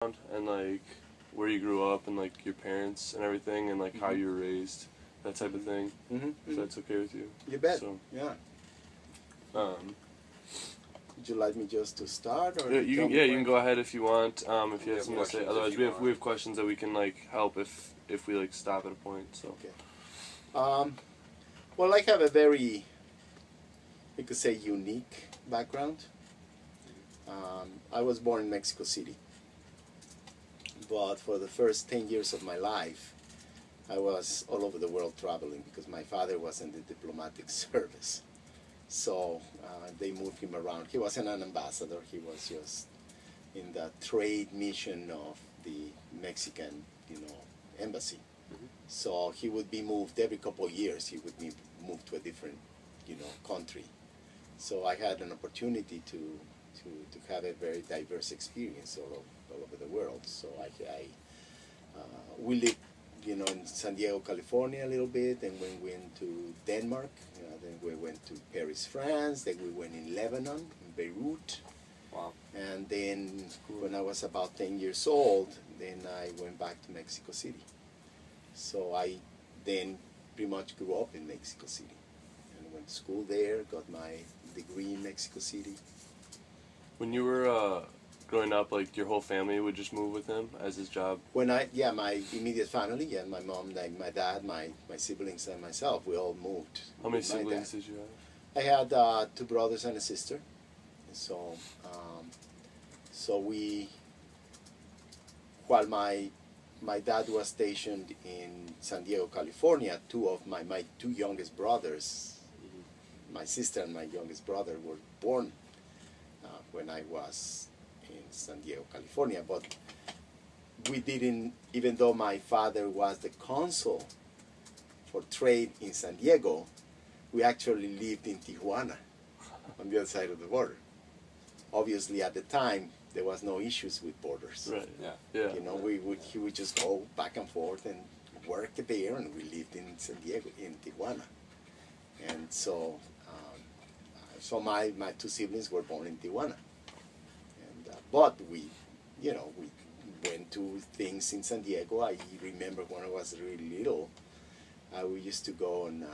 and like where you grew up and like your parents and everything and like how you were raised, that type of thing. If that's okay with you. You bet. So, Yeah. Would you like me just to start, or you can go ahead if you want. If you have something to say. Otherwise, we want. have questions that we can like help if we like stop at a point. So. Okay. Well, I have a very, you could say, unique background. I was born in Mexico City, but for the first 10 years of my life, I was all over the world traveling because my father was in the diplomatic service. So they moved him around. He wasn't an ambassador. He was just in the trade mission of the Mexican, embassy. So he would be moved every couple of years. He would be moved to a different, country. So I had an opportunity to have a very diverse experience all over the world. So we lived, in San Diego, California a little bit, and we went to Denmark, then we went to Paris, France, then we went in Lebanon, in Beirut. Wow. And then when I was about 10 years old, then I went back to Mexico City. So I then pretty much grew up in Mexico City and went to school there, got my degree in Mexico City. When you were growing up, like your whole family would just move with him as his job? My immediate family, my mom, my dad, my siblings, and myself, we all moved. How many siblings did you have? I had 2 brothers and a sister. So, while my dad was stationed in San Diego, California, my 2 youngest brothers, my sister and my youngest brother, were born when I was in San Diego, California. But we didn't, even though my father was the consul for trade in San Diego, we actually lived in Tijuana, on the other side of the border. Obviously, at the time, there was no issues with borders. Right. Yeah. He would just go back and forth and work there, and we lived in San Diego, in Tijuana. And so, my 2 siblings were born in Tijuana. And but we went to things in San Diego. I remember when I was really little, we used to go on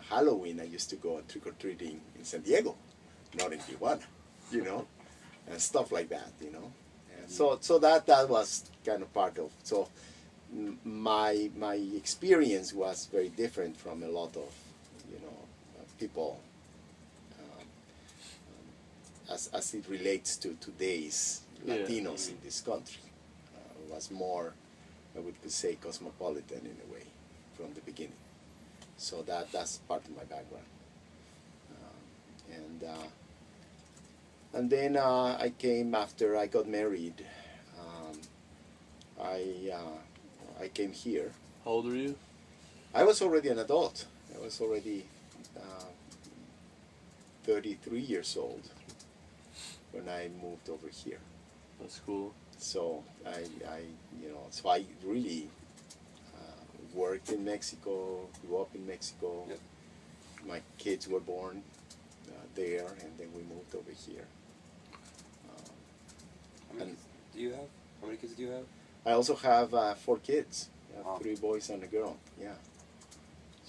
Halloween. I used to go trick or treating in San Diego, not in Tijuana, and stuff like that, And so that was kind of part of. So my experience was very different from a lot of people as it relates to today's Latinos in this country. Was more, I would say, cosmopolitan in a way from the beginning. So that's part of my background. And then I came after I got married. I came here. How old were you? I was already an adult. I was already 33 years old when I moved over here. That's cool. So so I really worked in Mexico, grew up in Mexico. Yep. My kids were born there, and then we moved over here. How many kids do you have? How many kids do you have? I also have 4 kids. Wow. 3 boys and a girl. Yeah.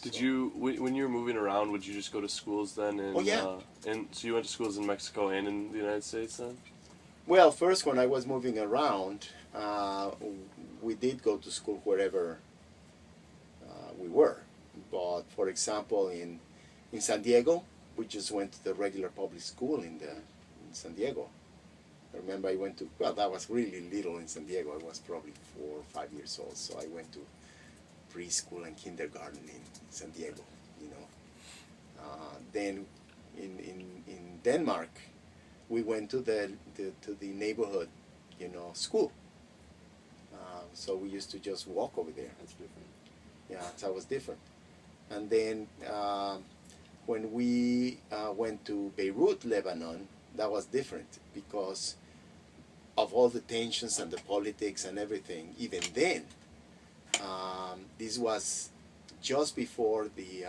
Did you, when you were moving around, would you just go to schools then? Oh, yeah. And so you went to schools in Mexico and in the United States then? Well, first when I was moving around, we did go to school wherever we were. But for example, in San Diego, we just went to the regular public school in San Diego. I remember I went to, well, that was really little in San Diego. I was probably 4 or 5 years old, so I went to preschool and kindergarten in San Diego, Then in Denmark, we went to the neighborhood, school. So we used to just walk over there. That's different. Yeah, that was different. And then when we went to Beirut, Lebanon, that was different because of all the tensions and the politics and everything. Even then, this was just before the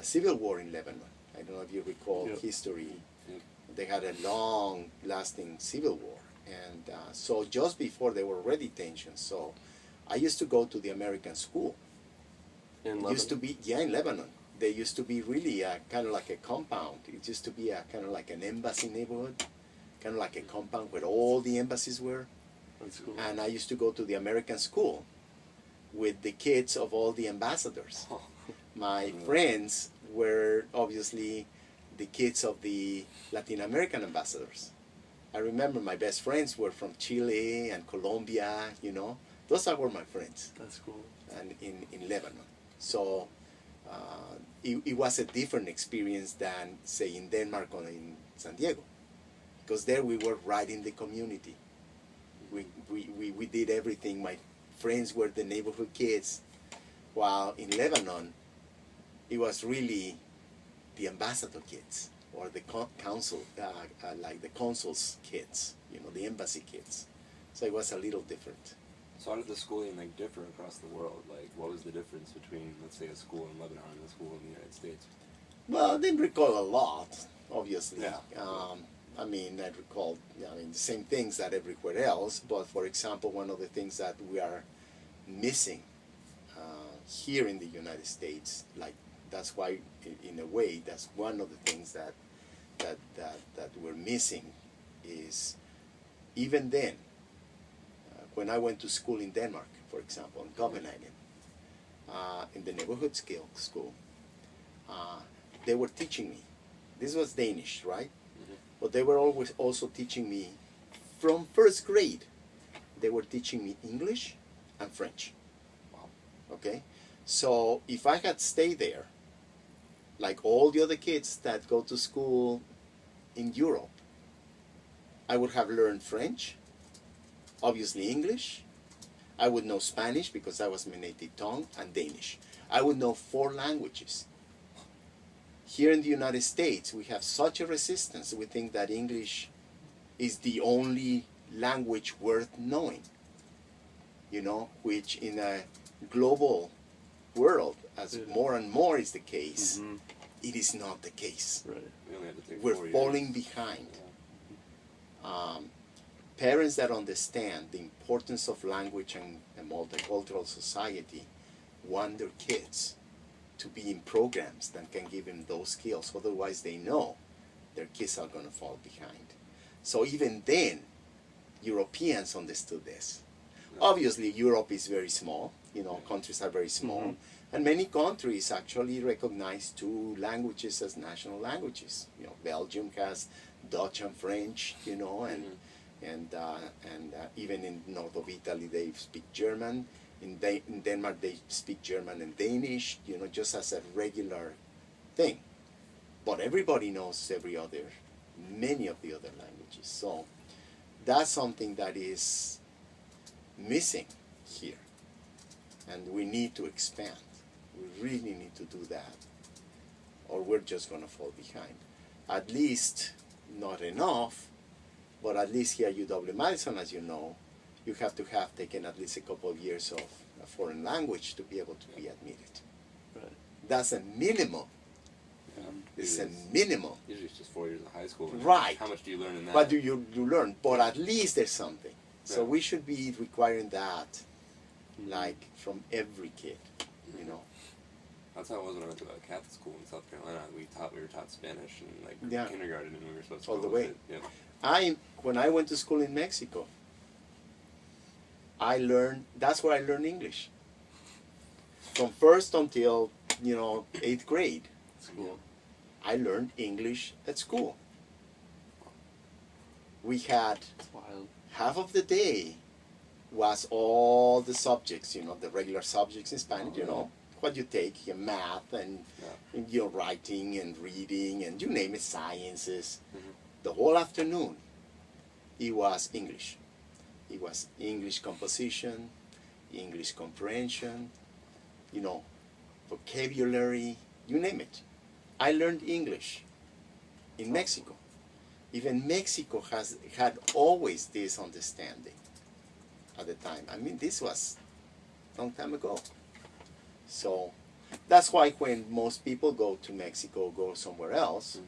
civil war in Lebanon. I don't know if you recall history. Yep. They had a long-lasting civil war. And so just before there were already tensions, so I used to go to the American school. In It Lebanon? used to be, yeah, in Lebanon. There used to be really kind of like a compound. It used to be a kind of like an embassy neighborhood, kind of like a compound where all the embassies were. That's cool. And I used to go to the American school with the kids of all the ambassadors. My friends were obviously the kids of the Latin American ambassadors. I remember my best friends were from Chile and Colombia, you know. Those were my friends. That's cool. And in Lebanon. So it was a different experience than, say, in Denmark or in San Diego. Because there we were right in the community. We did everything. My friends were the neighborhood kids. While in Lebanon, it was really the ambassador kids or the council, like the consul's kids, you know, the embassy kids. So it was a little different. So how did the schooling like differ across the world? Like, what was the difference between, let's say, a school in Lebanon and a school in the United States? Well, I didn't recall a lot, obviously. Yeah. I mean, I recall, the same things that everywhere else. But for example, one of the things that we are missing here in the United States, like that's why, in a way, that's one of the things that we're missing, is even then. When I went to school in Denmark, for example, in Copenhagen, in the neighborhood school, they were teaching me. This was Danish, right? Mm-hmm. But they were always also teaching me from first grade. They were teaching me English and French. Wow. Okay? So if I had stayed there, like all the other kids that go to school in Europe, I would have learned French, obviously English. I would know Spanish because that was my native tongue, and Danish. I would know 4 languages. Here in the United States, we have such a resistance. We think that English is the only language worth knowing, you know, which in a global world, as more and more is the case, it is not the case. Right. We only had to take 4 We're years. falling behind. Parents that understand the importance of language and a multicultural society want their kids to be in programs that can give them those skills. Otherwise, they know their kids are going to fall behind. So even then, Europeans understood this. No. Obviously, Europe is very small. You know, countries are very small. And many countries actually recognize 2 languages as national languages. You know, Belgium has Dutch and French, you know, and even in north of Italy they speak German. In Denmark they speak German and Danish, you know, just as a regular thing. But everybody knows many of the other languages. So that's something that is missing here. And we need to expand. We really need to do that, or we're just going to fall behind. At least, not enough, but at least here at UW-Madison, as you know, you have to have taken at least a couple of years of a foreign language to be able to be admitted. Right. That's a minimum. Yeah. It's a minimum. Usually it's just 4 years of high school. And Right. How much do you learn in that? What do you learn? But at least there's something. So Yeah. we should be requiring that, like, from every kid, you know. That's how it was when I went to a Catholic school in South Carolina. We were taught Spanish in like Yeah. kindergarten, and we were supposed to All go the with way. it. Yeah. When I went to school in Mexico, that's where I learned English. From first until, 8th grade, That's cool. I learned English at school. We had It's wild. half of the day was all the subjects, the regular subjects in Spanish, what you take, your math and your writing and reading and you name it, sciences. The whole afternoon, it was English. It was English composition, English comprehension, vocabulary, you name it. I learned English in Mexico. Even Mexico had always this understanding at the time. I mean, this was a long time ago. So that's why when most people go to Mexico, go somewhere else,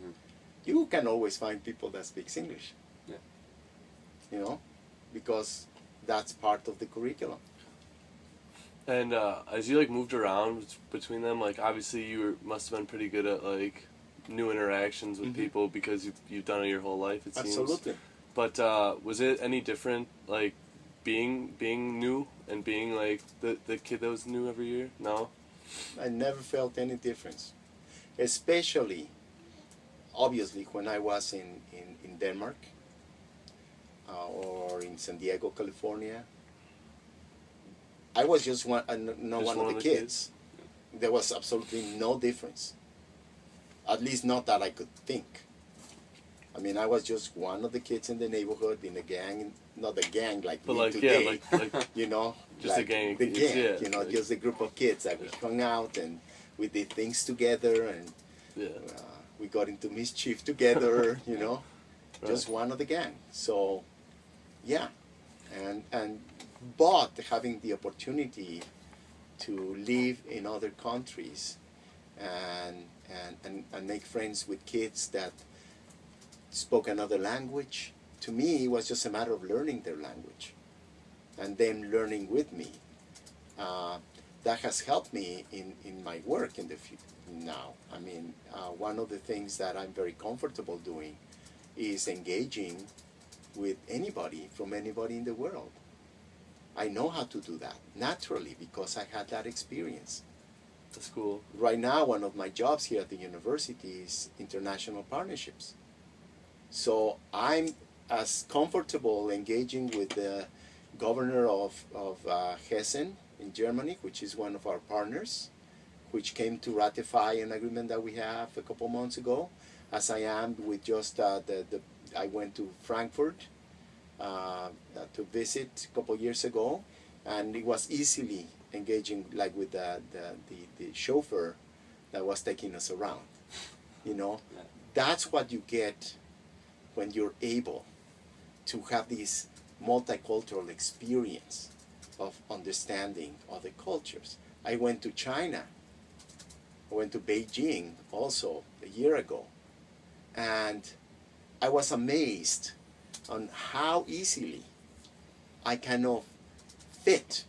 you can always find people that speak English. Yeah. You know? because that's part of the curriculum. And as you like moved around between them, like obviously must have been pretty good at like new interactions with people because you've done it your whole life. It seems. Absolutely. But was it any different, like being new and being like the kid that was new every year? No. I never felt any difference, especially, obviously, when I was in Denmark or in San Diego, California. I was just one of the kids. There was absolutely no difference, at least not that I could think. I mean, I was just one of the kids in the neighborhood in a gang, not a gang like but me like today, yeah, like you know, just like a gang, the gang, yeah, you know, like, just a group of kids that we hung out and we did things together and we got into mischief together, you know, just one of the gang. So, yeah, and but having the opportunity to live in other countries and make friends with kids that spoke another language, to me it was just a matter of learning their language and them learning with me. That has helped me in my work in the now. I mean, one of the things that I'm very comfortable doing is engaging with anybody from anybody in the world. I know how to do that naturally because I had that experience. That's cool. Right now, one of my jobs here at the university is international partnerships. So I'm as comfortable engaging with the governor of Hessen in Germany, which is one of our partners, which came to ratify an agreement that we have a couple months ago, as I am with just I went to Frankfurt to visit a couple years ago, and it was easily engaging like with the chauffeur that was taking us around. You know, that's what you get when you're able to have this multicultural experience of understanding other cultures. I went to China. I went to Beijing also a year ago, and I was amazed on how easily I kind of fit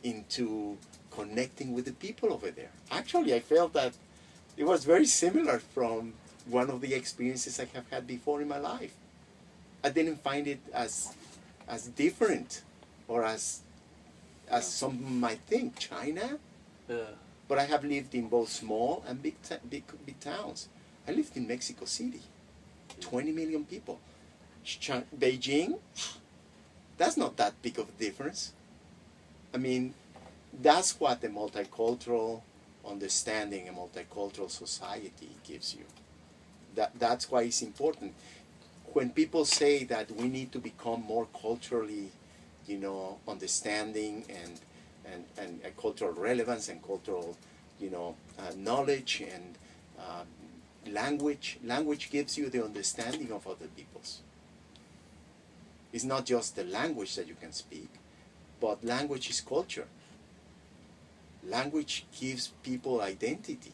into connecting with the people over there. Actually, I felt that it was very similar from one of the experiences I have had before in my life. I didn't find it as different or as some might think. China? Yeah. But I have lived in both small and big towns. I lived in Mexico City, 20 million people. Beijing, that's not that big of a difference. I mean, that's what the multicultural understanding, a multicultural society gives you. That's why it's important. When people say that we need to become more culturally, you know, understanding and cultural relevance and cultural, you know, knowledge and language gives you the understanding of other peoples. It's not just the language that you can speak, but language is culture. Language gives people identity.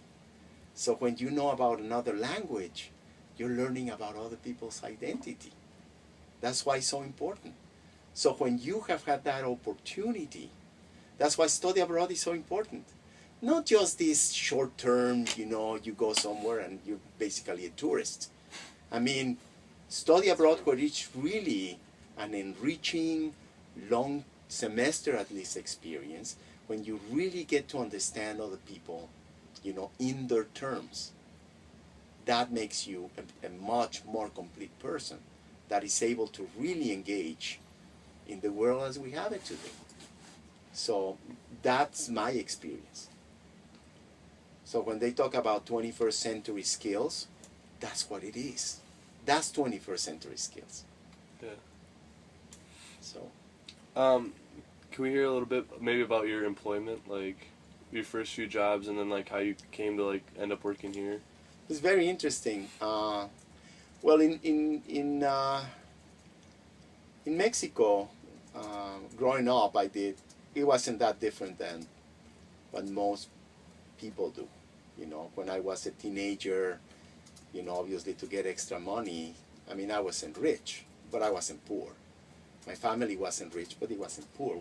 So when you know about another language, you're learning about other people's identity. That's why it's so important. So when you have had that opportunity, that's why study abroad is so important. Not just this short term, you know, you go somewhere and you're basically a tourist. I mean, study abroad where it's really an enriching, long semester at least experience, when you really get to understand other people, you know, in their terms. That makes you a much more complete person that is able to really engage in the world as we have it today. So that's my experience. So when they talk about 21st century skills, that's what it is. That's 21st century skills. Yeah. So. Can we hear a little bit maybe about your employment, like your first few jobs, and then like how you came to like end up working here? It's very interesting. Well, in Mexico, growing up, it wasn't that different than what most people do. You know, when I was a teenager, you know, obviously to get extra money, I mean, I wasn't rich, but I wasn't poor. My family wasn't rich, but it wasn't poor.